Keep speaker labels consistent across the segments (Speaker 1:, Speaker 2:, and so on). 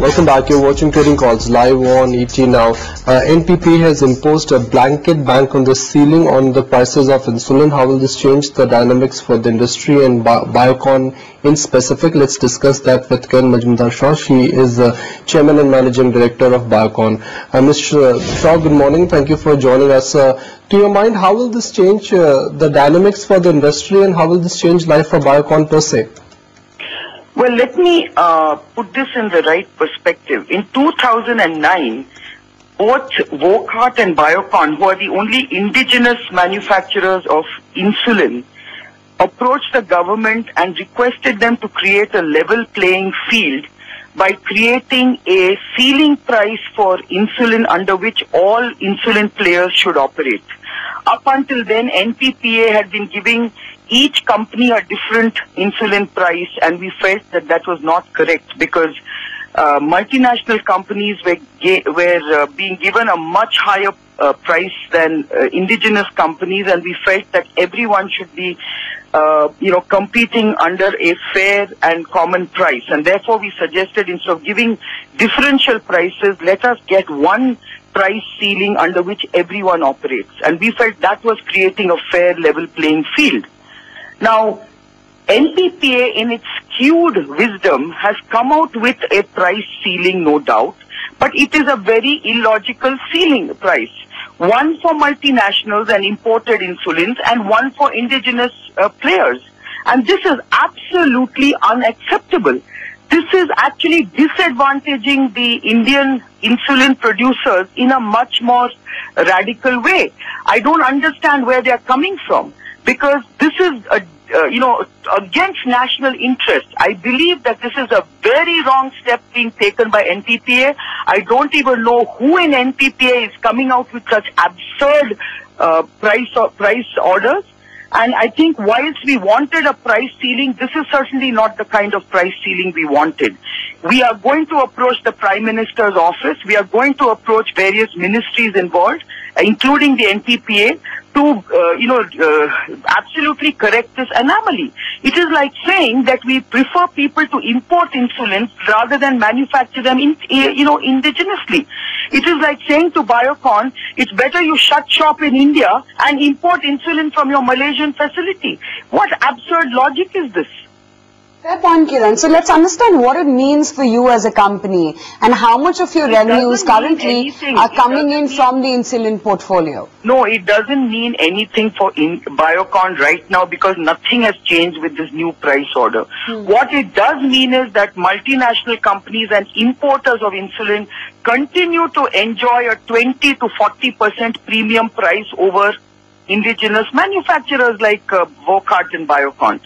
Speaker 1: Welcome back. You're watching Trading Calls live on ET now. NPPA has imposed a blanket ban on the ceiling on the prices of insulin. How will this change the dynamics for the industry and Biocon in specific? Let's discuss that with Kiran Mazumdar. She is the Chairman and Managing Director of Biocon. Mr. Shaw, good morning. Thank you for joining us. To your mind, how will this change the dynamics for the industry and how will this change life for Biocon per se?
Speaker 2: Well, let me put this in the right perspective. In 2009, both Biocon and Biocon, who are the only indigenous manufacturers of insulin, approached the government and requested them to create a level playing field by creating a ceiling price for insulin under which all insulin players should operate. Up until then, NPPA had been giving each company a different insulin price, and we felt that that was not correct because multinational companies were being given a much higher price than indigenous companies, and we felt that everyone should be competing under a fair and common price. And therefore we suggested, instead of giving differential prices, let us get one price ceiling under which everyone operates. And we felt that was creating a fair level playing field. Now, NPPA in its skewed wisdom has come out with a price ceiling, no doubt, but it is a very illogical ceiling price. One for multinationals and imported insulins and one for indigenous players. And this is absolutely unacceptable. This is actually disadvantaging the Indian insulin producers in a much more radical way. I don't understand where they are coming from, because this is against national interest. I believe that this is a very wrong step being taken by NPPA. I don't even know who in NPPA is coming out with such absurd price orders. And I think whilst we wanted a price ceiling, this is certainly not the kind of price ceiling we wanted. We are going to approach the Prime Minister's office. We are going to approach various ministries involved, including the NPPA, to absolutely correct this anomaly. It is like saying that we prefer people to import insulin rather than manufacture them indigenously. It is like saying to Biocon, it's better you shut shop in India and import insulin from your Malaysian facility. What absurd logic is this?
Speaker 3: Fair point, Kiran. So let's understand what it means for you as a company and how much of your revenues currently are coming in from the insulin portfolio.
Speaker 2: No, it doesn't mean anything for Biocon right now because nothing has changed with this new price order. What it does mean is that multinational companies and importers of insulin continue to enjoy a 20 to 40% premium price over indigenous manufacturers like Biocon and Biocon.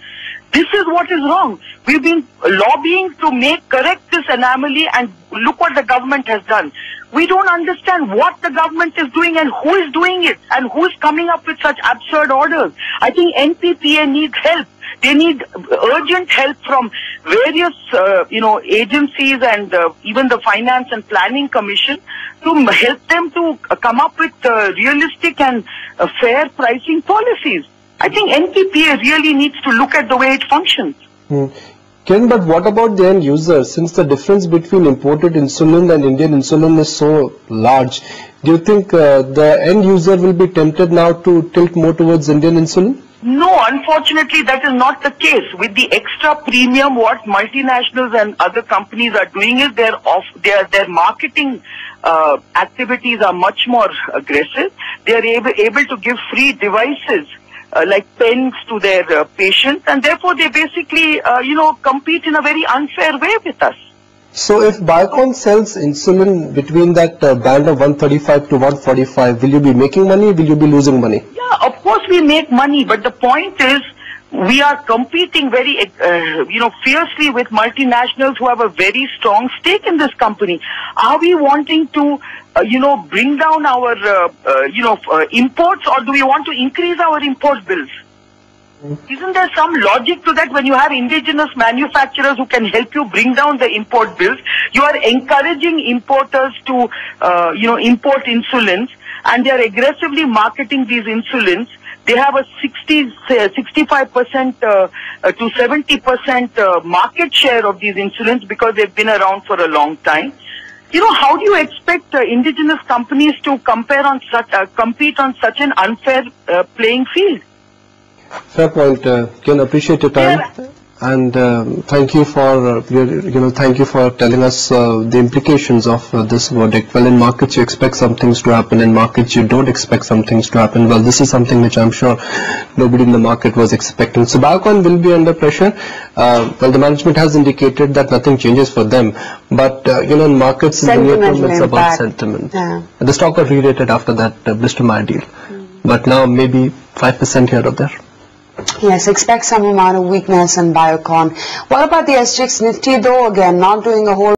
Speaker 2: This is what is wrong. We've been lobbying to correct this anomaly, and look what the government has done. We don't understand what the government is doing and who is doing it and who is coming up with such absurd orders. I think NPPA needs help. They need urgent help from various, agencies and even the Finance and Planning Commission to help them to come up with realistic and fair pricing policies. I think NPPA really needs to look at the way it functions.
Speaker 1: Ken, but what about the end user? Since the difference between imported insulin and Indian insulin is so large, do you think the end user will be tempted now to tilt more towards Indian insulin?
Speaker 2: No, unfortunately that is not the case. With the extra premium, what multinationals and other companies are doing is their marketing activities are much more aggressive. They are able to give free devices like pens to their patients, and therefore they basically, compete in a very unfair way with us.
Speaker 1: So if Biocon sells insulin between that band of 135 to 145, will you be making money or will you be losing money?
Speaker 2: Yeah, of course we make money, but the point is we are competing very, fiercely with multinationals who have a very strong stake in this company. Are we wanting to bring down our, imports, or do we want to increase our import bills? Isn't there some logic to that? When you have indigenous manufacturers who can help you bring down the import bills, you are encouraging importers to, import insulins, and they are aggressively marketing these insulins. They have a 65% to 70% market share of these insulins because they've been around for a long time. You know, how do you expect indigenous companies to compete on such an unfair playing field?
Speaker 1: Fair point. Kiran, appreciate your time. And thank you for thank you for telling us the implications of this verdict. Well, in markets you expect some things to happen, in markets you don't expect some things to happen. Well, this is something which I'm sure nobody in the market was expecting. So Biocon will be under pressure. Well, the management has indicated that nothing changes for them, but in markets in the near term it's about sentiment. Yeah. The stock got re-rated after that Bristol-Myers deal, but now maybe 5% here or there.
Speaker 3: Yes, expect some amount of weakness in Biocon. What about the SGX Nifty though? Again, not doing a whole